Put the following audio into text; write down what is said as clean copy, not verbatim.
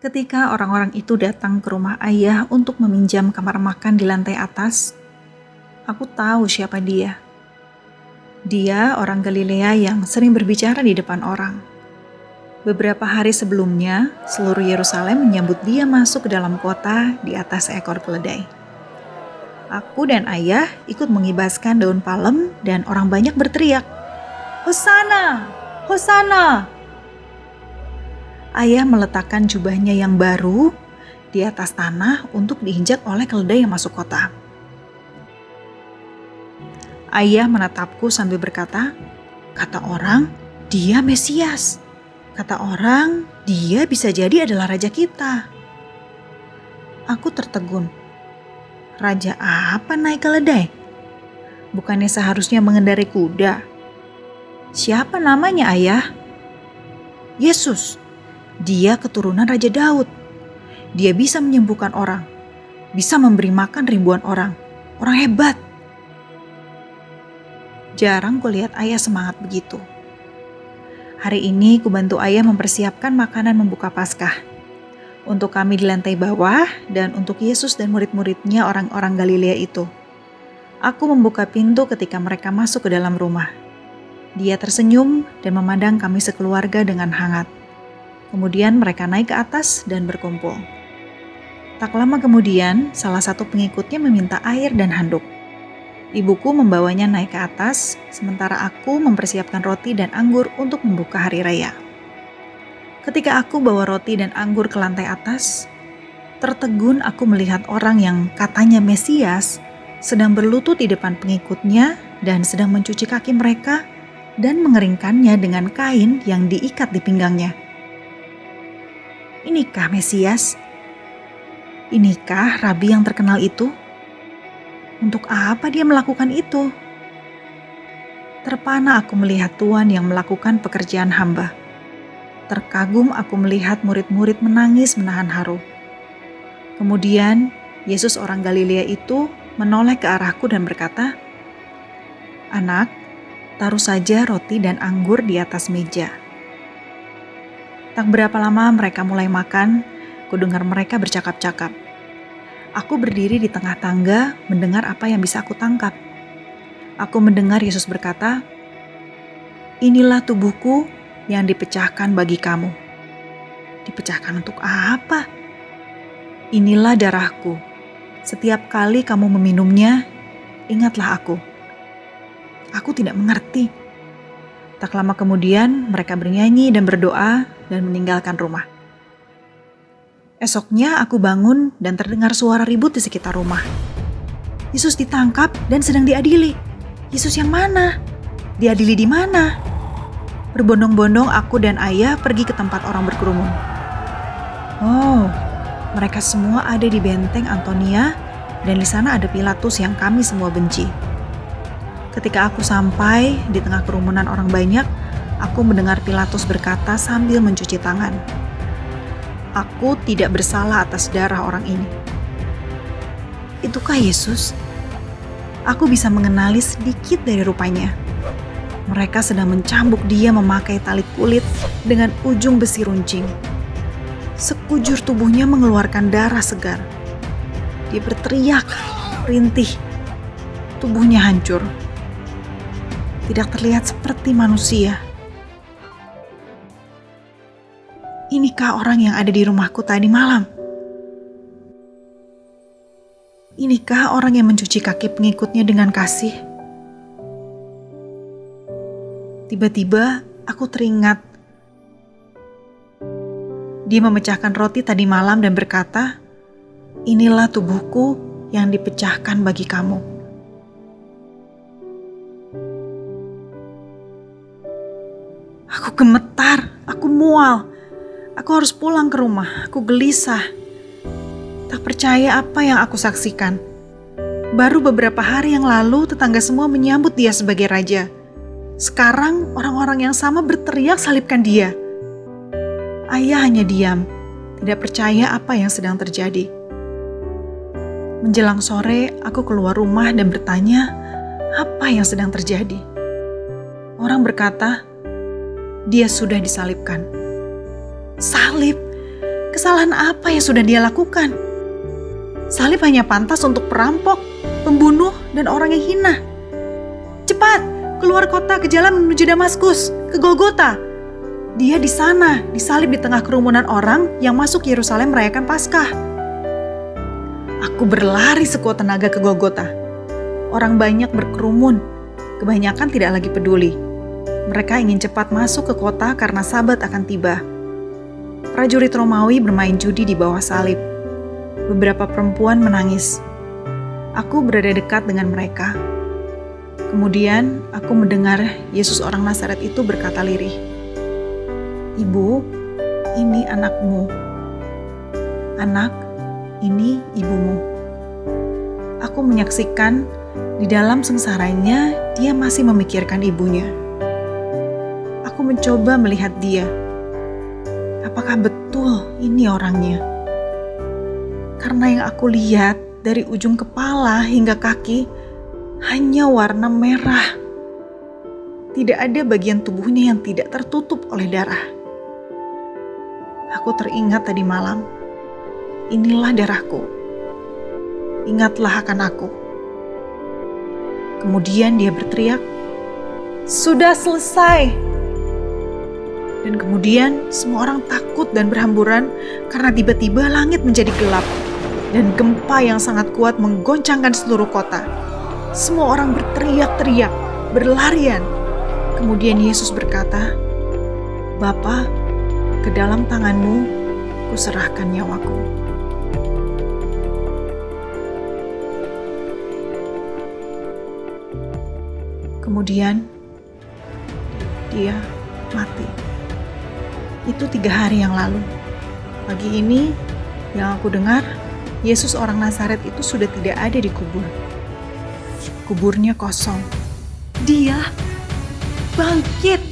Ketika orang-orang itu datang ke rumah ayah untuk meminjam kamar makan di lantai atas, aku tahu siapa dia. Dia orang Galilea yang sering berbicara di depan orang. Beberapa hari sebelumnya, seluruh Yerusalem menyambut dia masuk ke dalam kota di atas seekor keledai. Aku dan ayah ikut mengibaskan daun palem dan orang banyak berteriak, "Hosana! Hosana!" Ayah meletakkan jubahnya yang baru di atas tanah untuk diinjak oleh keledai yang masuk kota. Ayah menatapku sambil berkata, "Kata orang, dia Mesias. Kata orang, dia bisa jadi adalah raja kita." Aku tertegun. Raja apa naik keledai? Bukannya seharusnya mengendarai kuda? Siapa namanya, ayah? Yesus. Dia keturunan Raja Daud. Dia bisa menyembuhkan orang, bisa memberi makan ribuan orang. Orang hebat. Jarang kulihat ayah semangat begitu. Hari ini kubantu ayah mempersiapkan makanan membuka Paskah. Untuk kami di lantai bawah dan untuk Yesus dan murid-muridnya orang-orang Galilea itu. Aku membuka pintu ketika mereka masuk ke dalam rumah. Dia tersenyum dan memandang kami sekeluarga dengan hangat. Kemudian mereka naik ke atas dan berkumpul. Tak lama kemudian, salah satu pengikutnya meminta air dan handuk. Ibuku membawanya naik ke atas, sementara aku mempersiapkan roti dan anggur untuk membuka hari raya. Ketika aku bawa roti dan anggur ke lantai atas, tertegun aku melihat orang yang katanya Mesias sedang berlutut di depan pengikutnya dan sedang mencuci kaki mereka dan mengeringkannya dengan kain yang diikat di pinggangnya. Inikah Mesias? Inikah Rabi yang terkenal itu? Untuk apa dia melakukan itu? Terpana aku melihat Tuhan yang melakukan pekerjaan hamba. Terkagum aku melihat murid-murid menangis menahan haru. Kemudian Yesus orang Galilea itu menoleh ke arahku dan berkata, "Anak, taruh saja roti dan anggur di atas meja." Tak berapa lama mereka mulai makan, kudengar mereka bercakap-cakap. Aku berdiri di tengah tangga mendengar apa yang bisa aku tangkap. Aku mendengar Yesus berkata, "Inilah tubuhku yang dipecahkan bagi kamu." Dipecahkan untuk apa? "Inilah darahku. Setiap kali kamu meminumnya, ingatlah aku." Aku tidak mengerti. Tak lama kemudian mereka bernyanyi dan berdoa dan meninggalkan rumah. Esoknya aku bangun dan terdengar suara ribut di sekitar rumah. Yesus ditangkap dan sedang diadili. Yesus yang mana? Diadili di mana? Berbondong-bondong aku dan ayah pergi ke tempat orang berkerumun. Oh, mereka semua ada di benteng Antonia dan di sana ada Pilatus yang kami semua benci. Ketika aku sampai di tengah kerumunan orang banyak, aku mendengar Pilatus berkata sambil mencuci tangan, "Aku tidak bersalah atas darah orang ini." Itukah Yesus? Aku bisa mengenali sedikit dari rupanya. Mereka sedang mencambuk dia memakai tali kulit dengan ujung besi runcing. Sekujur tubuhnya mengeluarkan darah segar. Dia berteriak, rintih. Tubuhnya hancur. Tidak terlihat seperti manusia. Inikah orang yang ada di rumahku tadi malam? Inikah orang yang mencuci kaki pengikutnya dengan kasih? Tiba-tiba aku teringat. Dia memecahkan roti tadi malam dan berkata, "Inilah tubuhku yang dipecahkan bagi kamu." Aku gemetar, aku mual. Aku harus pulang ke rumah, aku gelisah. Tak percaya apa yang aku saksikan. Baru beberapa hari yang lalu tetangga semua menyambut dia sebagai raja. Sekarang orang-orang yang sama berteriak salibkan dia. Ayah hanya diam, tidak percaya apa yang sedang terjadi. Menjelang sore, aku keluar rumah dan bertanya, apa yang sedang terjadi? Orang berkata, dia sudah disalibkan. Salib? Kesalahan apa yang sudah dia lakukan? Salib hanya pantas untuk perampok, pembunuh, dan orang yang hina. Cepat, keluar kota ke jalan menuju Damaskus, ke Golgota. Dia di sana, disalib di tengah kerumunan orang yang masuk Yerusalem merayakan Paskah. Aku berlari sekuat tenaga ke Golgota. Orang banyak berkerumun, kebanyakan tidak lagi peduli. Mereka ingin cepat masuk ke kota karena Sabat akan tiba. Prajurit Romawi bermain judi di bawah salib. Beberapa perempuan menangis. Aku berada dekat dengan mereka. Kemudian aku mendengar Yesus orang Nazaret itu berkata lirih, "Ibu, ini anakmu. Anak, ini ibumu." Aku menyaksikan di dalam sengsaranya dia masih memikirkan ibunya. Aku mencoba melihat dia. Apakah betul ini orangnya? Karena yang aku lihat dari ujung kepala hingga kaki hanya warna merah. Tidak ada bagian tubuhnya yang tidak tertutup oleh darah. Aku teringat tadi malam. Inilah darahku. Ingatlah akan aku. Kemudian dia berteriak, "Sudah selesai!" Dan kemudian semua orang takut dan berhamburan karena tiba-tiba langit menjadi gelap dan gempa yang sangat kuat menggoncangkan seluruh kota. Semua orang berteriak-teriak, berlarian. Kemudian Yesus berkata, "Bapa, ke dalam tangan-Mu kuserahkan nyawaku." Kemudian dia mati. Itu 3 hari yang lalu. Pagi ini yang aku dengar, Yesus orang Nazaret itu sudah tidak ada di kubur. Kuburnya kosong. Dia bangkit.